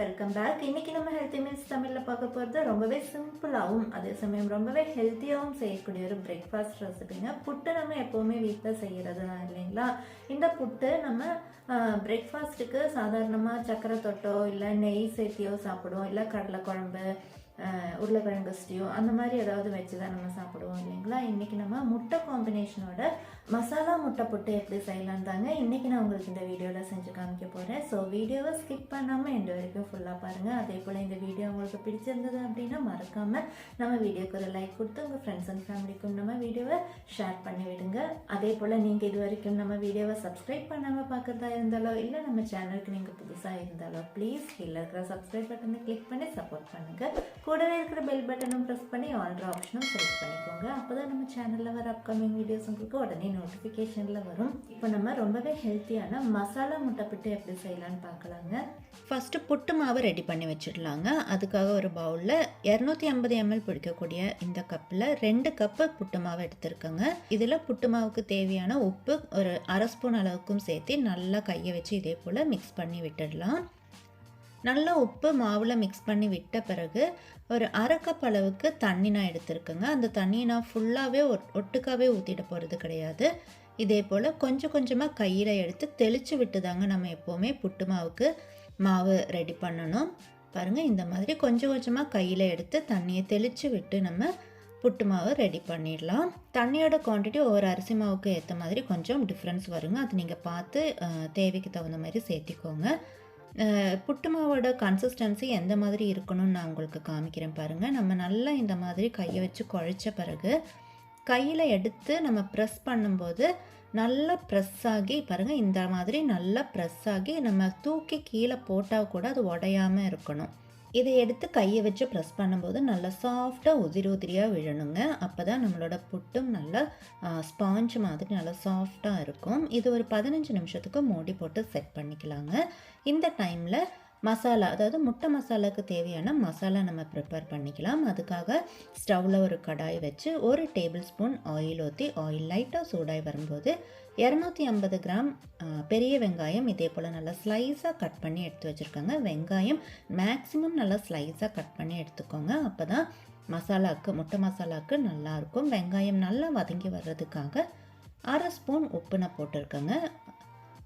Welcome back. இன்னைக்கு நம்ம healthy meals தமிழில் பார்க்க போகிறது ரொம்பவே சிம்பிளாகவும் அதே சமயம் ரொம்பவே ஹெல்த்தியாகவும் செய்யக்கூடிய ஒரு பிரேக்ஃபாஸ்ட் ரெசிபிங்க. புட்டு நம்ம எப்போவுமே வீட்டில் செய்கிறது தான் இல்லைங்களா. இந்த புட்டு நம்ம பிரேக்ஃபாஸ்ட்டுக்கு சாதாரணமாக சக்கரை தொட்டோ இல்லை நெய் சேர்த்தியோ சாப்பிடுவோம், இல்லை கடலை குழம்பு, உருளைக்கிழங்கு ஸ்டியூ அந்த மாதிரி ஏதாவது வச்சு தான் நம்ம சாப்பிடுவோம் இல்லைங்களா. இன்றைக்கி நம்ம முட்டை காம்பினேஷனோட மசாலா முட்டை புட்டு எப்படி செய்யலாம் தாங்க இன்றைக்கி நான் உங்களுக்கு இந்த வீடியோவில் செஞ்சு காமிக்க போகிறேன். ஸோ வீடியோவை ஸ்கிப் பண்ணாமல் எண்டு வரைக்கும் ஃபுல்லாக பாருங்கள். அதே போல் இந்த வீடியோ உங்களுக்கு பிடிச்சிருந்தது அப்படின்னா மறக்காமல் நம்ம வீடியோக்கு ஒரு லைக் கொடுத்து உங்கள் ஃப்ரெண்ட்ஸ் அண்ட் ஃபேமிலிக்கும் நம்ம வீடியோவை ஷேர் பண்ணி விடுங்க. அதே போல் நீங்கள் இது வரைக்கும் நம்ம வீடியோவை சப்ஸ்கிரைப் பண்ணாமல் பார்க்குறதா இருந்தாலோ இல்லை நம்ம சேனலுக்கு நீங்கள் புதுசாக இருந்தாலோ ப்ளீஸ் கீழே இருக்கிற சப்ஸ்கிரைப் பட்டனை கிளிக் பண்ணி சப்போர்ட் பண்ணுங்கள். கூடவே இருக்கிற பெல் பட்டனும் ப்ரெஸ் பண்ணி ஆல்ட்ரு ஆப்ஷனும் செலக்ட் பண்ணிக்கோங்க. அப்போ தான் நம்ம சேனலில் வர அப்கமிங் வீடியோஸ் உங்களுக்கு உடனே நோட்டிஃபிகேஷனில் வரும். இப்போ நம்ம ரொம்பவே ஹெல்த்தியான மசாலா முட்டை புட்டு எப்படி செய்யலான்னு பார்க்கலாங்க. ஃபஸ்ட்டு புட்டு மாவு ரெடி பண்ணி வச்சிடலாங்க. அதுக்காக ஒரு பவுலில் 250 ml பிடிக்கக்கூடிய இந்த கப்பில் 2 கப்பு புட்டு மாவு எடுத்துருக்கேங்க. இதில் புட்டு மாவுக்கு தேவையான உப்பு ஒரு அரை ஸ்பூன் அளவுக்கும் சேர்த்து நல்லா கையை வச்சு இதே போல் மிக்ஸ் பண்ணி விட்டுடலாம். நல்லா உப்பு மாவில் மிக்ஸ் பண்ணி விட்ட பிறகு ஒரு அரை கப் அளவுக்கு தண்ணி நான் எடுத்துருக்கேங்க. அந்த தண்ணியை நான் ஃபுல்லாகவே ஒட்டுக்காவே ஊற்றிட போகிறது கிடையாது. இதே போல் கொஞ்சம் கொஞ்சமாக கையில் எடுத்து தெளித்து விட்டு தாங்க நம்ம எப்போவுமே புட்டு மாவுக்கு மாவு ரெடி பண்ணணும். பாருங்கள், இந்த மாதிரி கொஞ்சம் கொஞ்சமாக கையில் எடுத்து தண்ணியை தெளித்து விட்டு நம்ம புட்டு மாவு ரெடி பண்ணிடலாம். தண்ணியோட குவான்டிட்டி ஒவ்வொரு அரிசி மாவுக்கு ஏற்ற மாதிரி கொஞ்சம் டிஃப்ரென்ஸ் வருங்க. அது நீங்கள் பார்த்து தேவைக்கு தகுந்த மாதிரி சேர்த்திக்கோங்க. புட்டு மாவோட கன்சிஸ்டன்சி எந்த மாதிரி இருக்கணும்னு நான் உங்களுக்கு காமிக்கிறேன் பாருங்கள். நம்ம நல்லா இந்த மாதிரி கையை வச்சு குழைச்ச பிறகு கையில் எடுத்து நம்ம ப்ரெஸ் பண்ணும்போது நல்லா ப்ரெஸ் ஆகி பாருங்கள், இந்த மாதிரி நல்லா ப்ரெஸ் ஆகி நம்ம தூக்கி கீழே போட்டால் கூட அது உடையாமல் இருக்கணும். இதை எடுத்து கையை வச்சு ப்ரெஸ் பண்ணும்போது நல்லா சாஃப்டாக உதிரியாக விழணுங்க. அப்போ தான் நம்மளோட புட்டும் நல்லா ஸ்பாஞ்ச் மாதிரி நல்லா சாஃப்டாக இருக்கும். இது ஒரு 15 நிமிஷத்துக்கு மூடி போட்டு செட் பண்ணிக்கலாங்க. இந்த டைமில் மசாலா, அதாவது முட்டை மசாலாவுக்கு தேவையான மசாலா நம்ம ப்ரிப்பேர் பண்ணிக்கலாம். அதுக்காக ஸ்டவ்வில் ஒரு கடாய் வச்சு 1 டேபிள் ஸ்பூன் ஆயில் ஊற்றி ஆயில் லைட்டாக சூடாகி வரும்போது 250 கிராம் பெரிய வெங்காயம் இதே போல் நல்லா ஸ்லைஸாக கட் பண்ணி எடுத்து வச்சுருக்காங்க. வெங்காயம் மேக்ஸிமம் நல்லா ஸ்லைஸாக கட் பண்ணி எடுத்துக்கோங்க. அப்போ தான் மசாலாவுக்கு முட்டை மசாலாவுக்கு நல்லாயிருக்கும். வெங்காயம் நல்லா வதங்கி வர்றதுக்காக அரை ஸ்பூன் உப்பு நான் போட்டிருக்கேங்க.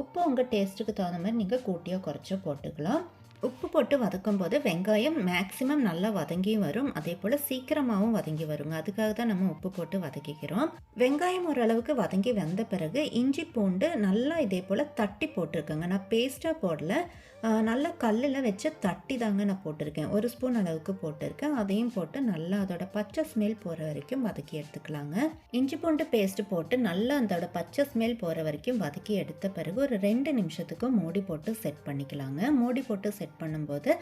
உப்பு உங்கள் டேஸ்ட்டுக்கு தகுந்த மாதிரி நீங்கள் கூட்டியோ குறைச்சோ போட்டுக்கலாம். உப்பு போட்டு வதக்கும் போது வெங்காயம் மேக்ஸிமம் நல்லா வதங்கி வரும், அதே போல் சீக்கிரமாகவும் வதங்கி வருங்க. அதுக்காக தான் நம்ம உப்பு போட்டு வதக்கிக்கிறோம். வெங்காயம் ஓரளவுக்கு வதங்கி வந்த பிறகு இஞ்சி பூண்டு நல்லா இதே போல் தட்டி போட்டிருக்கேங்க. நான் பேஸ்ட்டாக போடல, நல்லா கல்லில் வச்சு தட்டி தாங்க நான் போட்டிருக்கேன். 1 ஸ்பூன் அளவுக்கு போட்டிருக்கேன். அதையும் போட்டு நல்லா அதோட பச்சை ஸ்மெல் போகிற வரைக்கும் வதக்கி எடுத்துக்கலாங்க. இஞ்சி பூண்டு பேஸ்ட்டு போட்டு நல்லா அதோட பச்சை ஸ்மெல் போகிற வரைக்கும் வதக்கி எடுத்த பிறகு ஒரு 2 நிமிஷத்துக்கு மூடி போட்டு செட் பண்ணிக்கலாங்க. மூடி போட்டு செட் பண்ணும்போது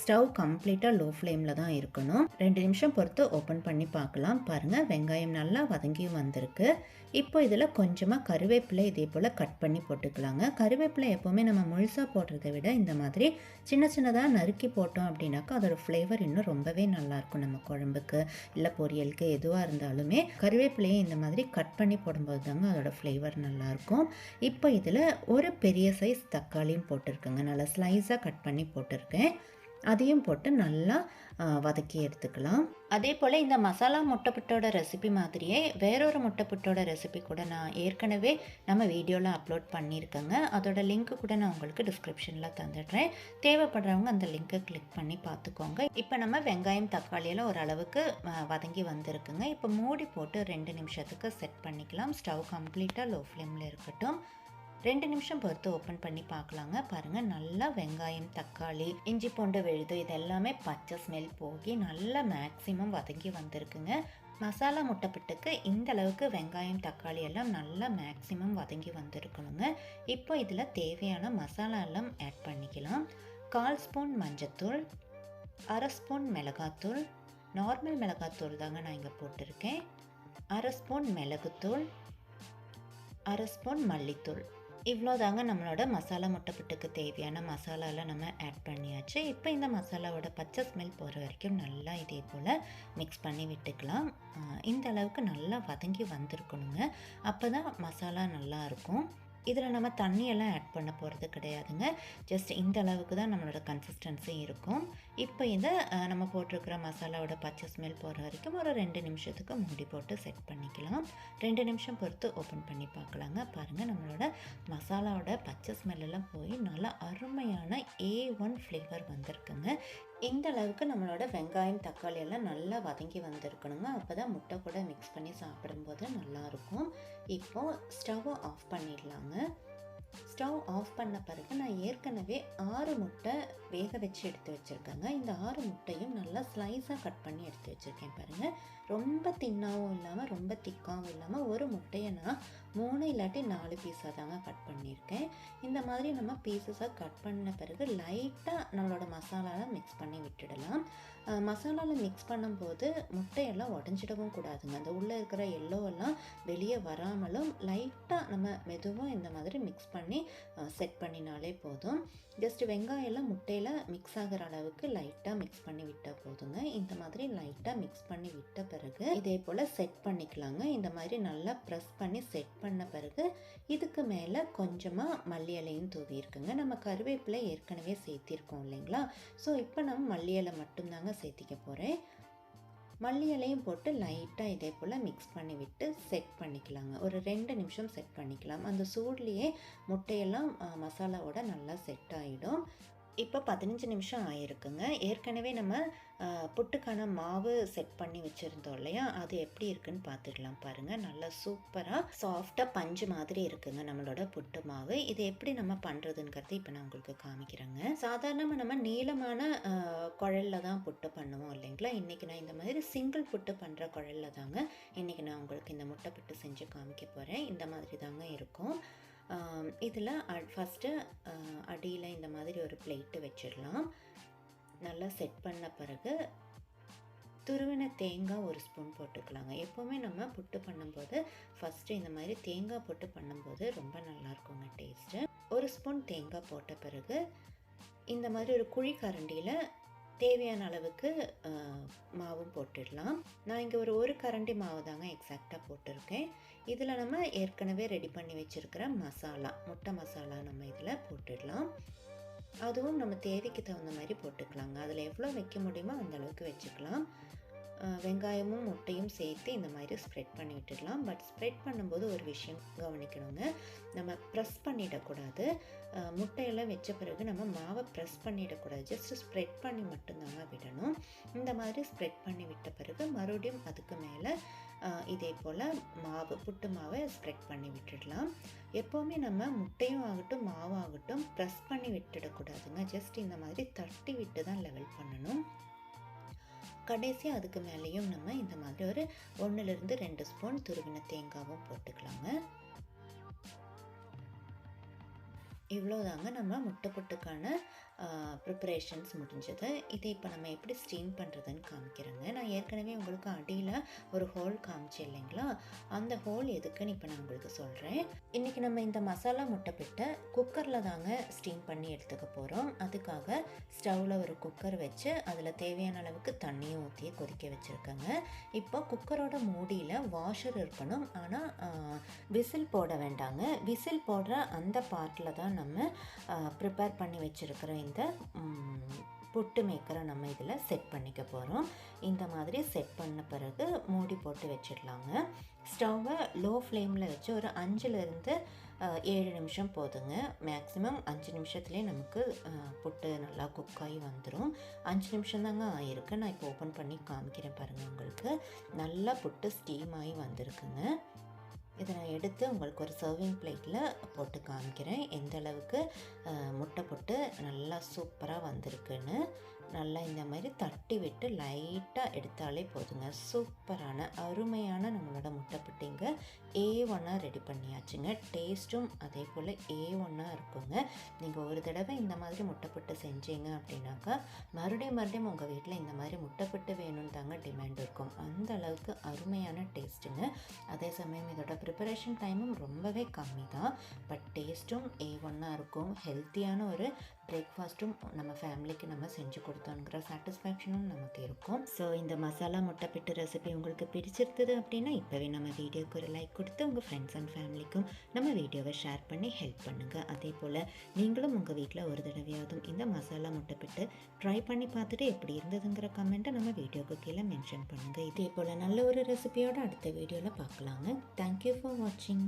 ஸ்டவ் கம்ப்ளீட்டாக லோ ஃப்ளேமில் தான் இருக்கணும். 2 நிமிஷம் பொறுத்து ஓப்பன் பண்ணி பார்க்கலாம். பாருங்கள், வெங்காயம் நல்லா வதங்கியும் வந்திருக்கு. இப்போ இதில் கொஞ்சமாக கருவேப்பிலை இதே போல் கட் பண்ணி போட்டுக்கலாங்க. கருவேப்பிலை எப்போவுமே நம்ம முழுசாக போடுறதை விட இந்த மாதிரி சின்ன சின்னதாக நறுக்கி போட்டோம் அப்படின்னாக்கா அதோட ஃப்ளேவர் இன்னும் ரொம்பவே நல்லாயிருக்கும். நம்ம குழம்புக்கு இல்லை பொரியலுக்கு எதுவாக இருந்தாலுமே கருவேப்பிலையை இந்த மாதிரி கட் பண்ணி போடும்போது தாங்க அதோட ஃப்ளேவர் நல்லாயிருக்கும். இப்போ இதில் ஒரு பெரிய சைஸ் தக்காளியும் போட்டிருக்கேங்க. நல்லா ஸ்லைஸாக கட் பண்ணி போட்டிருக்கேன். அதையும் போட்டு நல்லா வதக்கி எடுத்துக்கலாம். அதே போல் இந்த மசாலா முட்டைப்புட்டோட ரெசிபி மாதிரியே வேறொரு முட்டைப்புட்டோட ரெசிபி கூட நான் ஏற்கனவே நம்ம வீடியோவில் அப்லோட் பண்ணியிருக்கேங்க. அதோட லிங்க்கு கூட நான் உங்களுக்கு டிஸ்கிரிப்ஷனில் தந்துடுறேன். தேவைப்படுறவங்க அந்த லிங்க்கை கிளிக் பண்ணி பார்த்துக்கோங்க. இப்போ நம்ம வெங்காயம் தக்காளியெல்லாம் ஓரளவுக்கு வதங்கி வந்திருக்குங்க. இப்போ மூடி போட்டு 2 நிமிஷத்துக்கு செட் பண்ணிக்கலாம். ஸ்டவ் கம்ப்ளீட்டாக லோ ஃப்ளேமில் இருக்கட்டும். 2 நிமிஷம் பொறுத்து ஓப்பன் பண்ணி பார்க்கலாங்க. பாருங்கள், நல்லா வெங்காயம் தக்காளி இஞ்சி பூண்டு விழுது இதெல்லாமே பச்சை ஸ்மெல் போகி நல்லா மேக்ஸிமம் வதங்கி வந்திருக்குங்க. மசாலா முட்டைப்புட்டுக்கு இந்த அளவுக்கு வெங்காயம் தக்காளி எல்லாம் நல்லா மேக்ஸிமம் வதங்கி வந்திருக்கணுங்க. இப்போ இதில் தேவையான மசாலா எல்லாம் ஆட் பண்ணிக்கலாம். 1/4 ஸ்பூன் மஞ்சத்தூள், அரை ஸ்பூன் மிளகாத்தூள், நார்மல் மிளகாத்தூள் தாங்க நான் இங்கே போட்டிருக்கேன், அரை ஸ்பூன் மிளகுத்தூள், அரை ஸ்பூன் மல்லித்தூள். இவ்வளோ தாங்க நம்மளோட மசாலா முட்டைப்புட்டுக்கு தேவையான மசாலாலாம் நம்ம ஆட் பண்ணியாச்சு. இப்போ இந்த மசாலாவோட பச்சை ஸ்மெல் போகிற வரைக்கும் நல்லா இதே போல் மிக்ஸ் பண்ணி விட்டுக்கலாம். இந்த அளவுக்கு நல்லா வதங்கி வந்திருக்கணுங்க. அப்போ தான் மசாலா நல்லாயிருக்கும். இதில் நம்ம தண்ணியெல்லாம் ஆட் பண்ண போகிறது கிடையாதுங்க. ஜஸ்ட் இந்த அளவுக்கு தான் நம்மளோட கன்சிஸ்டன்சி இருக்கும். இப்போ இதை நம்ம போட்டிருக்கிற மசாலாவோட பச்சை ஸ்மெல் போகிற வரைக்கும் ஒரு 2 நிமிஷத்துக்கு மூடி போட்டு செட் பண்ணிக்கலாம். 2 நிமிஷம் பொறுத்து ஓப்பன் பண்ணி பார்க்கலாங்க. பாருங்கள், நம்மளோட மசாலாவோட பச்சை ஸ்மெல்லாம் போய் நல்லா அருமையான A1 ஃப்ளேவர் வந்திருக்குங்க. இந்த அளவுக்கு நம்மளோட வெங்காயம் தக்காளி எல்லாம் நல்லா வதங்கி வந்திருக்கணுங்க. அப்போ தான் முட்டை கூட மிக்ஸ் பண்ணி சாப்பிடும்போது நல்லாயிருக்கும். இப்போது ஸ்டவ்வை ஆஃப் பண்ணிடலாங்க. ஸ்டவ் ஆஃப் பண்ண பிறகு நான் ஏற்கனவே 6 முட்டை வேக வச்சு எடுத்து வச்சுருக்கேங்க. இந்த 6 முட்டையும் நல்லா ஸ்லைஸாக கட் பண்ணி எடுத்து வச்சுருக்கேன். பாருங்கள், ரொம்ப தின்னாகவும் இல்லாமல் ரொம்ப திக்காகவும் இல்லாமல் ஒரு முட்டையை நான் 3 இல்லாட்டி 4 பீஸாக தாங்க கட் பண்ணியிருக்கேன். இந்த மாதிரி நம்ம பீஸஸாக கட் பண்ண பிறகு லைட்டாக நம்மளோட மசாலாவில் மிக்ஸ் பண்ணி விட்டுடலாம். மசாலாவில் மிக்ஸ் பண்ணும்போது முட்டையெல்லாம் உடஞ்சிடவும் கூடாதுங்க. அந்த உள்ளே இருக்கிற எல்லோவெல்லாம் வெளியே வராமலும் லைட்டாக நம்ம மெதுவாக இந்த மாதிரி மிக்ஸ் பண்ணி செட் பண்ணினாலே போதும். ஜஸ்ட் வெங்காயம்லாம் முட்டையில் மிக்ஸ் ஆகிற அளவுக்கு லைட்டாக மிக்ஸ் பண்ணி விட்டால் போதுங்க. இந்த மாதிரி லைட்டாக மிக்ஸ் பண்ணி விட்ட பிறகு இதே போல் செட் பண்ணிக்கலாங்க. இந்த மாதிரி நல்லா ப்ரெஸ் பண்ணி செட் பண்ண பிறகு இதுக்கு மேலே கொஞ்சமாக மல்லி இலையும் தூவி இருக்குங்க. நம்ம கருவேப்பிலை ஏற்கனவே சேர்த்திருக்கோம் இல்லைங்களா? ஸோ இப்போ நம்ம மல்லி இலை மட்டும்தாங்க சேர்த்திக்க போகிறேன். மல்லி இலையும் போட்டு லைட்டாக இதே போல் மிக்ஸ் பண்ணி விட்டு செட் பண்ணிக்கலாங்க. ஒரு 2 நிமிஷம் செட் பண்ணிக்கலாம். அந்த சூட்லேயே முட்டையெல்லாம் மசாலாவோட நல்லா செட் ஆகிடும். இப்போ 15 நிமிஷம் ஆகிருக்குங்க. ஏற்கனவே நம்ம புட்டுக்கான மாவு செட் பண்ணி வச்சுருந்தோம் இல்லையா, அது எப்படி இருக்குன்னு பார்த்துக்கலாம். பாருங்கள், நல்லா சூப்பராக சாஃப்டாக பஞ்சு மாதிரி இருக்குங்க நம்மளோட புட்டு மாவு. இது எப்படி நம்ம பண்ணுறதுங்கிறது இப்போ நான் உங்களுக்கு காமிக்கிறேங்க. சாதாரணமாக நம்ம நீளமான குழலில் தான் புட்டு பண்ணுவோம் இல்லைங்களா. இன்றைக்கி நான் இந்த மாதிரி சிங்கிள் புட்டு பண்ணுற குழலில் தாங்க இன்றைக்கி நான் உங்களுக்கு இந்த முட்டை புட்டு செஞ்சு காமிக்க போகிறேன். இந்த மாதிரி தாங்க இருக்கும். இதில் ஃபஸ்ட்டு அடியில் இந்த மாதிரி ஒரு பிளேட்டு வச்சிடலாம். நல்லா செட் பண்ண பிறகு துருவின தேங்காய் 1 ஸ்பூன் போட்டுக்கலாங்க. எப்போவுமே நம்ம புட்டு பண்ணும்போது ஃபஸ்ட்டு இந்த மாதிரி தேங்காய் போட்டு பண்ணும்போது ரொம்ப நல்லாயிருக்குங்க டேஸ்ட்டு. 1 ஸ்பூன் தேங்காய் போட்ட பிறகு இந்த மாதிரி ஒரு குழி கரண்டியில் தேவையான அளவுக்கு மாவும் போட்டுடலாம். நான் இங்கே ஒரு கரண்டி மாவு தாங்க எக்ஸாக்டாக போட்டிருக்கேன். இதில் நம்ம ஏற்கனவே ரெடி பண்ணி வச்சுருக்கிற மசாலா, முட்டை மசாலா நம்ம இதில் போட்டுடலாம். அதுவும் நம்ம தேவைக்கு தகுந்த மாதிரி போட்டுக்கலாங்க. அதில் எவ்வளோ வைக்க முடியுமோ அந்த அளவுக்கு வச்சுக்கலாம். வெங்காயமும் முட்டையும் சேர்த்து இந்த மாதிரி ஸ்ப்ரெட் பண்ணி விட்டுடலாம். பட் ஸ்ப்ரெட் பண்ணும்போது ஒரு விஷயம் கவனிக்கணுங்க, நம்ம ப்ரெஸ் பண்ணிடக்கூடாது. முட்டையெல்லாம் வச்ச பிறகு நம்ம மாவை ப்ரெஸ் பண்ணிடக்கூடாது. ஜஸ்ட் ஸ்ப்ரெட் பண்ணி மட்டும்தாங்க விடணும். இந்த மாதிரி ஸ்ப்ரெட் பண்ணி விட்ட பிறகு மறுபடியும் அதுக்கு மேலே இதே போல் புட்டு மாவை ஸ்ப்ரெட் பண்ணி விட்டுடலாம். எப்போவுமே நம்ம முட்டையும் ஆகட்டும் மாவாகட்டும் ப்ரெஸ் பண்ணி விட்டுடக்கூடாதுங்க. ஜஸ்ட் இந்த மாதிரி தட்டி விட்டு தான் லெவல் பண்ணணும். கடைசியாக அதுக்கு மேலேயும் நம்ம இந்த மாதிரி ஒரு 1லிருந்து 2 ஸ்பூன் துருவின தேங்காவும் போட்டுக்கலாங்க. இவ்வளோதாங்க நம்ம முட்டை புட்டுக்கான ப்ரிப்பரேஷன்ஸ் முடிஞ்சது. இதை இப்போ நம்ம எப்படி ஸ்டீம் பண்ணுறதுன்னு காமிக்கிறேங்க. நான் ஏற்கனவே உங்களுக்கு அடியில் ஒரு ஹோல் காமிச்சேன் இல்லைங்களா, அந்த ஹோல் எதுக்குன்னு இப்போ நான் உங்களுக்கு சொல்கிறேன். இன்றைக்கி நம்ம இந்த மசாலா முட்டை புட்டை குக்கரில் தாங்க ஸ்டீம் பண்ணி எடுத்துக்க போகிறோம். அதுக்காக ஸ்டவ்வில் ஒரு குக்கர் வச்சு அதில் தேவையான அளவுக்கு தண்ணியும் ஊற்றி கொதிக்க வச்சுருக்கேங்க. இப்போ குக்கரோட மூடியில் வாஷர் இருக்கணும், ஆனால் விசில் போட வேண்டாங்க. விசில் போடுற அந்த பார்ட்டில் தான் நம்ம ப்ரிப்பேர் பண்ணி வச்சுருக்கிற இந்த புட்டு மேக்கரை நம்ம இதில் செட் பண்ணிக்க போகிறோம். இந்த மாதிரி செட் பண்ண பிறகு மூடி போட்டு வச்சிடலாங்க. ஸ்டவ்வை லோ ஃப்ளேமில் வச்சு ஒரு 5லிருந்து 7 நிமிஷம் போதுங்க. மேக்ஸிமம் 5 நிமிஷத்துலேயே நமக்கு புட்டு நல்லா குக் ஆகி வந்துடும். 5 நிமிஷம் தாங்க ஆகிருக்கு. நான் இப்போ ஓப்பன் பண்ணி காமிக்கிறேன் பாருங்கள். உங்களுக்கு நல்லா புட்டு ஸ்டீம் ஆகி வந்திருக்குங்க. இதை நான் எடுத்து உங்களுக்கு ஒரு சர்விங் பிளேட்டில் போட்டு காமிக்கிறேன் எந்த அளவுக்கு முட்டை புட்டு நல்லா சூப்பராக வந்திருக்குன்னு. நல்லா இந்த மாதிரி தட்டி விட்டு லைட்டாக எடுத்தாலே போதுங்க. சூப்பரான அருமையான நம்மளோட முட்டை புட்டிங்க A1 ரெடி பண்ணியாச்சுங்க. டேஸ்ட்டும் அதே போல் A1 இருக்குங்க. நீங்கள் ஒரு தடவை இந்த மாதிரி முட்டை புட்டு செஞ்சீங்க அப்படின்னாக்கா மறுபடியும் உங்கள் வீட்டில் இந்த மாதிரி முட்டை புட்டு வேணும்னு தாங்க டிமாண்ட் இருக்கும். அந்த அளவுக்கு அருமையான டேஸ்ட்டுங்க. அதே சமயம் இதோட ப்ரிப்பரேஷன் டைமும் ரொம்பவே கம்மி தான். பட் டேஸ்ட்டும் A1 இருக்கும். ஹெல்த்தியான ஒரு பிரேக்ஃபாஸ்ட்டும் நம்ம ஃபேமிலிக்கு நம்ம செஞ்சு கொடுத்தோங்கிற சாட்டிஸ்ஃபேக்ஷனும் நமக்கு இருக்கும். ஸோ இந்த மசாலா முட்டைப்பிட்டு ரெசிபி உங்களுக்கு பிடிச்சிருந்தது அப்படின்னா இப்போவே நம்ம வீடியோக்கு ஒரு லைக் கொடுத்து உங்கள் ஃப்ரெண்ட்ஸ் அண்ட் ஃபேமிலிக்கும் நம்ம வீடியோவை ஷேர் பண்ணி ஹெல்ப் பண்ணுங்கள். அதே போல் நீங்களும் உங்கள் வீட்டில் ஒரு தடவையாவது இந்த மசாலா முட்டைப்பிட்டு ட்ரை பண்ணி பார்த்துட்டு எப்படி இருந்ததுங்கிற கமெண்ட்டை நம்ம வீடியோக்கு கீழே மென்ஷன் பண்ணுங்கள். இதே போல் நல்ல ஒரு ரெசிபியோட அடுத்த வீடியோவில் பார்க்கலாங்க. தேங்க்யூ ஃபார் வாட்சிங்.